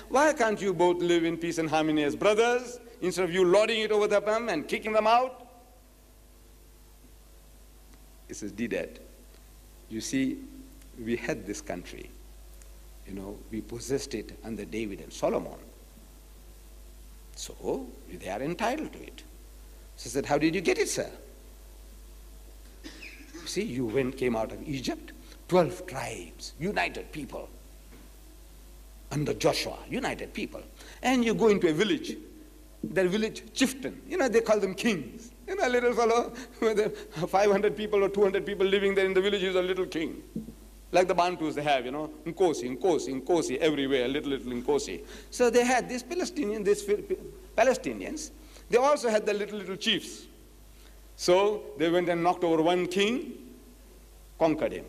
Why can't you both live in peace and harmony as brothers, instead of you lording it over them and kicking them out? He says, Deedat, you see, we had this country. You know, we possessed it under David and Solomon. So, they are entitled to it. So I said, how did you get it, sir? You see, you came out of Egypt, 12 tribes, united people. Under Joshua, united people. And you go into a village, that village chieftain, you know, they call them kings. You know, a little fellow with 500 people or 200 people living there in the village is a little king. Like the Bantus they have, you know, Nkosi, everywhere, little Nkosi. So they had these Palestinians, they also had the little chiefs. So they went and knocked over one king, conquered him.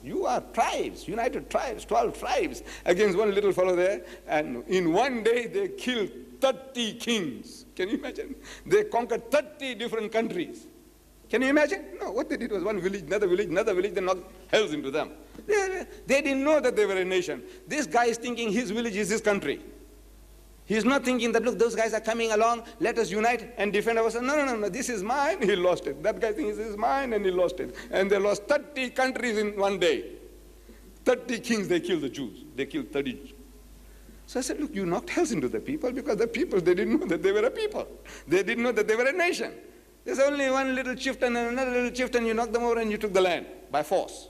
You are tribes, united tribes, 12 tribes against one little fellow there. And in one day they killed 30 kings. Can you imagine? They conquered 30 different countries. Can you imagine? No, what they did was one village, another village, they knocked hells into them. They didn't know that they were a nation. This guy is thinking his village is his country. He's not thinking that, look, those guys are coming along, let us unite and defend ourselves. No, this is mine, he lost it. That guy thinks this is mine and he lost it. And they lost 30 countries in one day. 30 kings, they killed the Jews. They killed 30 Jews. So I said, look, you knocked hells into the people because the people, they didn't know that they were a people. They didn't know that they were a nation. There's only one little chieftain and another little chieftain, you knocked them over and you took the land by force.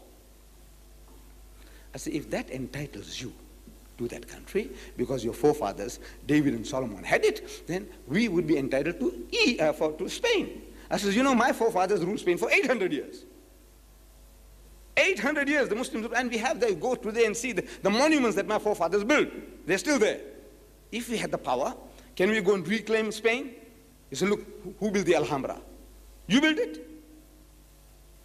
I said, if that entitles you to that country, because your forefathers, David and Solomon, had it, then we would be entitled to Spain. I said, you know, my forefathers ruled Spain for 800 years. 800 years, the Muslims, and we have, they go today and see the monuments that my forefathers built. They're still there. If we had the power, can we go and reclaim Spain? He said, look, who built the Alhambra? You built it?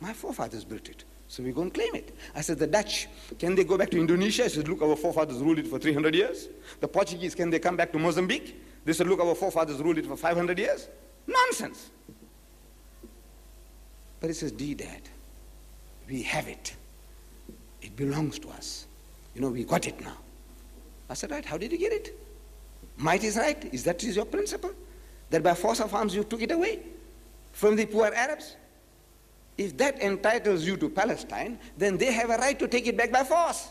My forefathers built it. So we go and claim it. I said, the Dutch, can they go back to Indonesia? I said, look, our forefathers ruled it for 300 years. The Portuguese, can they come back to Mozambique? They said, look, our forefathers ruled it for 500 years. Nonsense. But it says, Deedat, we have it. It belongs to us. You know, we got it now. I said, right, how did you get it? Might is right. Is that your principle? That by force of arms you took it away from the poor Arabs? If that entitles you to Palestine, then they have a right to take it back by force.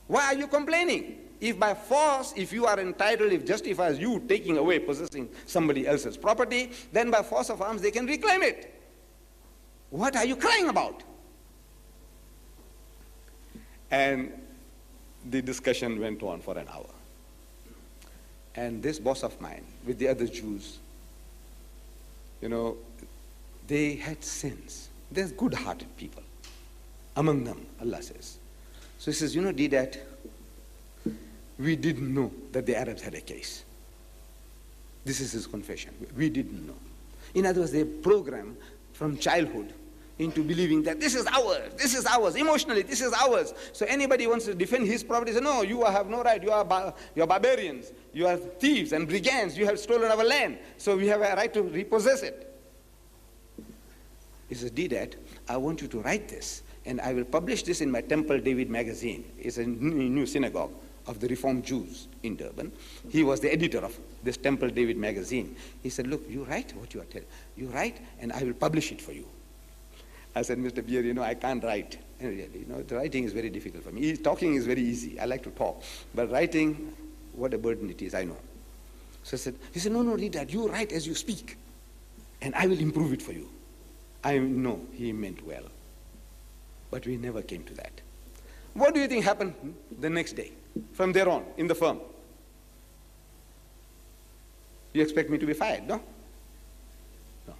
Why are you complaining? If by force, if you are entitled, if justifies you taking away, possessing somebody else's property, then by force of arms they can reclaim it. What are you crying about? And the discussion went on for an hour. And this boss of mine, with the other Jews, you know, they had sins. There's good-hearted people among them, Allah says. So he says, you know, Deedat, we didn't know that the Arabs had a case. This is his confession. We didn't know. In other words, they program from childhood into believing that this is ours, emotionally, this is ours. So anybody wants to defend his property, say, no, you have no right, you are barbarians, you are thieves and brigands, you have stolen our land, so we have a right to repossess it. He says, Deedat, I want you to write this, and I will publish this in my Temple David magazine. It's a new synagogue of the Reformed Jews in Durban. He was the editor of this Temple David magazine. He said, look, you write what you are telling. You write, and I will publish it for you. I said, Mr. Beer, you know, I can't write. And really, you know, the writing is very difficult for me. Talking is very easy. I like to talk. But writing, what a burden it is, I know. So he said, no, Deedat, you write as you speak, and I will improve it for you. I know he meant well, but we never came to that. What do you think happened the next day, from there on, in the firm? You expect me to be fired, no? No.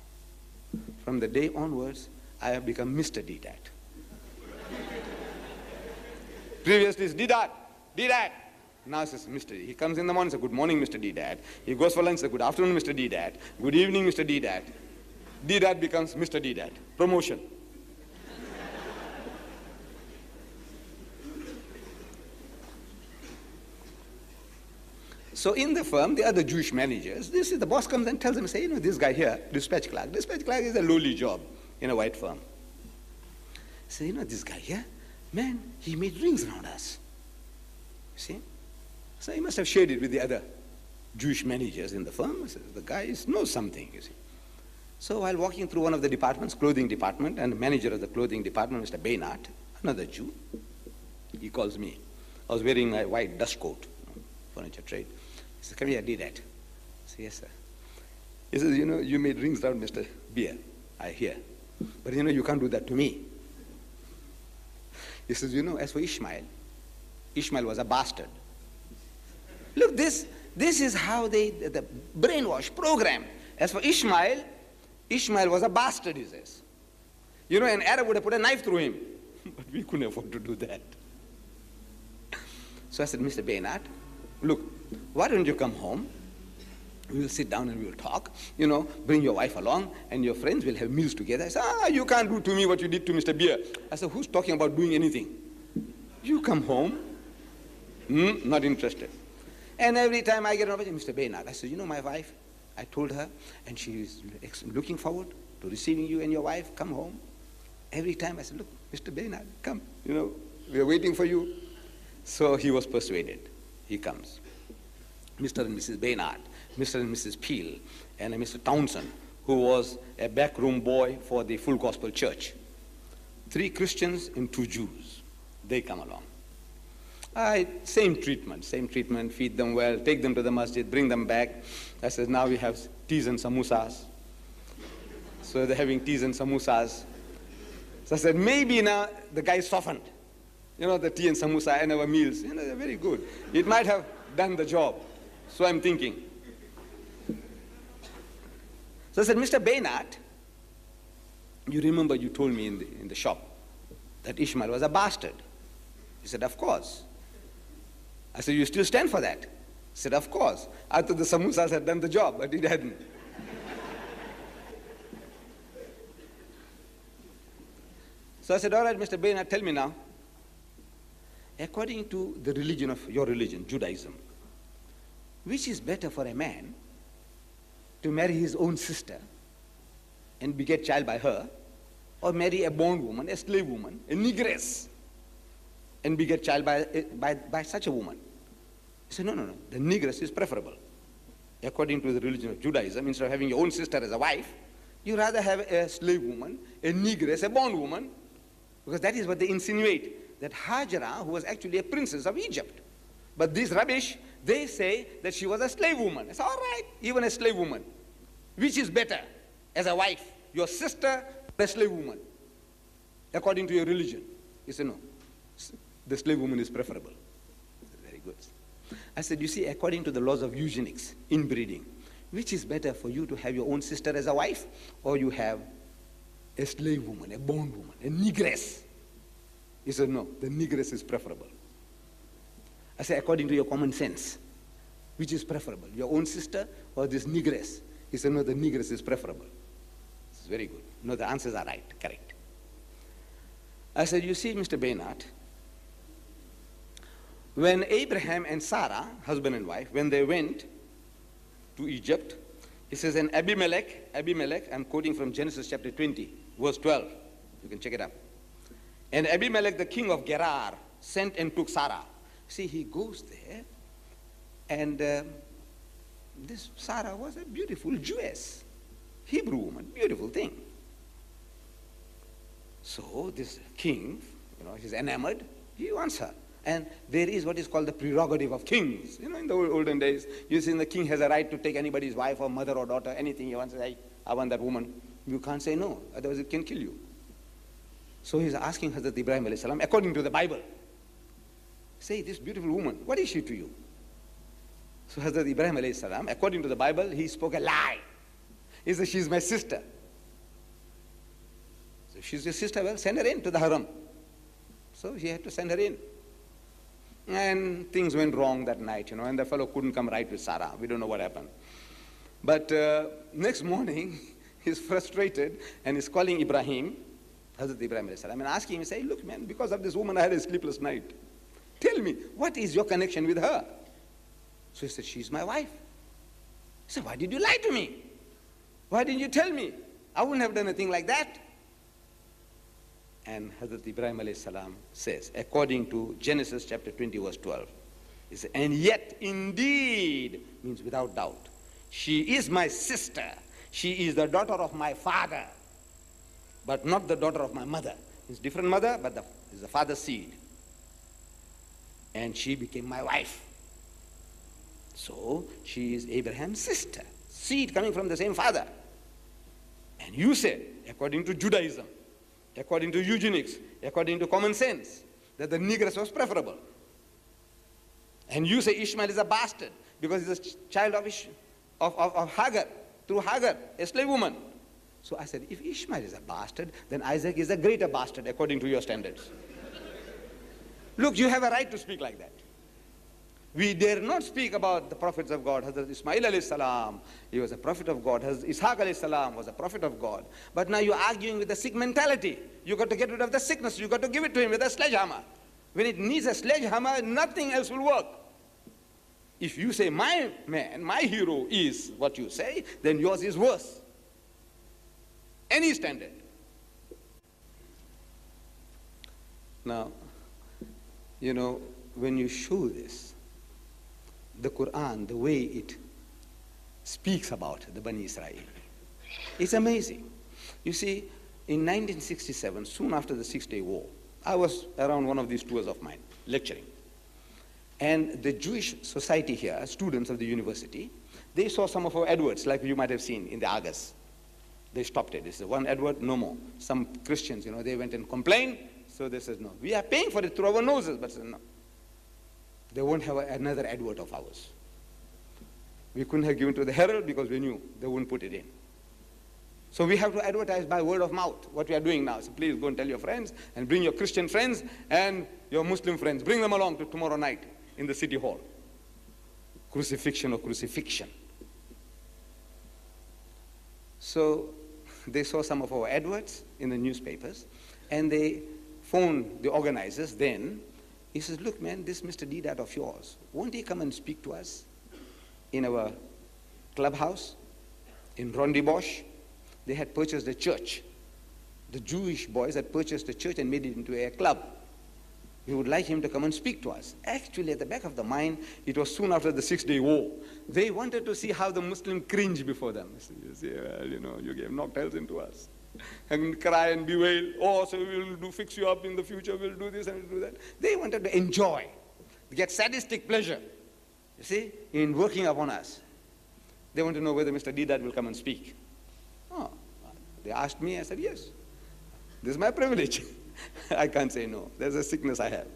From the day onwards, I have become Mr. Deedat. Previously it's Deedat. Now it's Mr. He comes in the morning and says, good morning, Mr. Deedat. He goes for lunch and says, good afternoon, Mr. Deedat. Good evening, Mr. Deedat. Deedat becomes Mr. Deedat. Promotion. So in the firm, the other Jewish managers, the boss comes and tells them, say, you know, this guy here, dispatch clerk is a lowly job in a white firm. Say, you know, this guy here, man, he made rings around us. You see? So he must have shared it with the other Jewish managers in the firm. So the guy knows something, you see. So while walking through one of the departments, clothing department, and the manager of the clothing department, Mr. Baynard, another Jew, he calls me. I was wearing a white dust coat, furniture trade. He said, "Come here, Deedat." I said, "Yes, sir." He says, "You know, you made rings around Mr. Beer, I hear. But you know, you can't do that to me." He says, "You know, as for Ishmael, Ishmael was a bastard." Look, this is how the brainwash program. As for Ishmael, Ishmael was a bastard, he says. You know, an Arab would have put a knife through him. But we couldn't afford to do that. So I said, "Mr. Baynard, look, why don't you come home? We'll sit down and we'll talk. You know, bring your wife along and your friends will have meals together." I said, "You can't do to me what you did to Mr. Beer." I said, "Who's talking about doing anything? You come home." Not interested. And every time I get an opportunity, "Mr. Baynard," I said, "You know my wife? I told her, and she's looking forward to receiving you and your wife. Come home." Every time I said, "Look, Mr. Baynard, come. You know, we're waiting for you." So he was persuaded. He comes. Mr. and Mrs. Baynard, Mr. and Mrs. Peel, and Mr. Townsend, who was a backroom boy for the Full Gospel Church. 3 Christians and 2 Jews. They come along. Same treatment, feed them well, take them to the masjid, bring them back. I said, "Now we have teas and samosas." So they're having teas and samosas. So I said, maybe now the guy softened. You know, the tea and samosa and our meals, you know, they're very good. It might have done the job. So I'm thinking. So I said, "Mr. Baynard, you remember you told me in the shop that Ishmael was a bastard." He said, "Of course." I said, "You still stand for that?" He said, "Of course. I thought the samosas had done the job, but it hadn't." So I said, "All right, Mr. Baynard, tell me now, according to the religion of your religion, Judaism, which is better for a man to marry his own sister and beget child by her, or marry a bondwoman, a slave woman, a negress, and beget child by such a woman?" He said, no, the negress is preferable. According to the religion of Judaism, instead of having your own sister as a wife, you rather have a slave woman, a negress, a bondwoman, because that is what they insinuate, that Hajara, who was actually a princess of Egypt. But this rubbish, they say that she was a slave woman. I said, all right, even a slave woman. Which is better as a wife, your sister or a slave woman, according to your religion? He said, no, the slave woman is preferable. I said, very good. I said, you see, according to the laws of eugenics, inbreeding, which is better for you to have your own sister as a wife, or you have a slave woman, a bondwoman, a negress? He said, no, the negress is preferable. I said, according to your common sense, which is preferable, your own sister or this negress? He said, no, the negress is preferable. This is very good. No, the answers are right, correct. I said, you see, Mr. Baynard, when Abraham and Sarah, husband and wife, when they went to Egypt, it says, and Abimelech, I'm quoting from Genesis chapter 20, verse 12. You can check it up. And Abimelech, the king of Gerar, sent and took Sarah. See, he goes there, and this Sarah was a beautiful Jewess, Hebrew woman, beautiful thing. So this king, you know, he's enamored, he wants her. And there is what is called the prerogative of kings. You know, in the olden days, you see the king has a right to take anybody's wife or mother or daughter, anything he wants to say, I want that woman. You can't say no, otherwise it can kill you. So he's asking Hazrat Ibrahim alayhi salam, according to the Bible, say, this beautiful woman, what is she to you? So Hazrat Ibrahim alayhi salam, according to the Bible, he spoke a lie. He said, she's my sister. So she's your sister, well, send her in to the haram. So he had to send her in. And things went wrong that night, you know, and the fellow couldn't come right with Sarah. We don't know what happened. But next morning, he's frustrated and he's calling Ibrahim, Hazrat Ibrahim alayhi salam, and asking him, say, look, man, because of this woman, I had a sleepless night. Tell me, what is your connection with her? So he said, she's my wife. He said, why did you lie to me? Why didn't you tell me? I wouldn't have done a thing like that. And Hazrat Ibrahim alayhi salam says, according to Genesis chapter 20, verse 12, He said, and yet, indeed, means without doubt. She is my sister. She is the daughter of my father, but not the daughter of my mother. It's different mother, but it's the father's seed. And she became my wife. So she is Abraham's sister, seed coming from the same father. And you say, according to Judaism, according to eugenics, according to common sense, that the negress was preferable. And you say Ishmael is a bastard because he's a child of Hagar, through Hagar, a slave woman. So I said, if Ishmael is a bastard, then Isaac is a greater bastard according to your standards. Look, you have a right to speak like that. We dare not speak about the prophets of God. Hazrat Ismail alayhi salam, he was a prophet of God. Hazrat Ishaq alayhi salam was a prophet of God. But now you're arguing with the sick mentality. You got to get rid of the sickness. You got to give it to him with a sledgehammer. When it needs a sledgehammer, nothing else will work. If you say my man, my hero is what you say, then yours is worse. Any standard. Now, you know, when you show this, the Quran, the way it speaks about the Bani Israel, it's amazing. You see, in 1967, soon after the Six-Day War, I was around one of these tours of mine, lecturing. And the Jewish society here, students of the university, they saw some of our adverts, like you might have seen in the Argus. They stopped it. They said, one advert, no more. Some Christians, you know, they went and complained. So they said, no, we are paying for it through our noses. But said, no, they won't have another advert of ours. We couldn't have given to the Herald because we knew they wouldn't put it in. So we have to advertise by word of mouth, what we are doing now. So please go and tell your friends and bring your Christian friends and your Muslim friends. Bring them along to tomorrow night in the city hall. Crucifixion or crucifixion. So they saw some of our adverts in the newspapers and they phoned the organizers then. He says, look man, this Mr. Deedat of yours, won't he come and speak to us in our clubhouse in Rondebosch? They had purchased a church. The Jewish boys had purchased a church and made it into a club. We would like him to come and speak to us. Actually, at the back of the mind, it was soon after the Six-Day War. They wanted to see how the Muslim cringed before them. You see, well, you know, you gave knocked health into us. And cry and bewail, oh, so we'll fix you up in the future, we'll do this and we'll do that. They wanted to enjoy, get sadistic pleasure, you see, in working upon us. They want to know whether Mr. Deedat will come and speak. Oh, they asked me, I said, yes. This is my privilege. I can't say no. There's a sickness I have.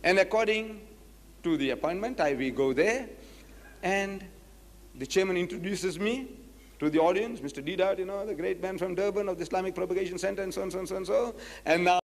And according to the appointment, we go there, and the chairman introduces me to the audience, Mr. Deedat, you know, the great man from Durban of the Islamic Propagation Center, and so on, so on, so on, so. And now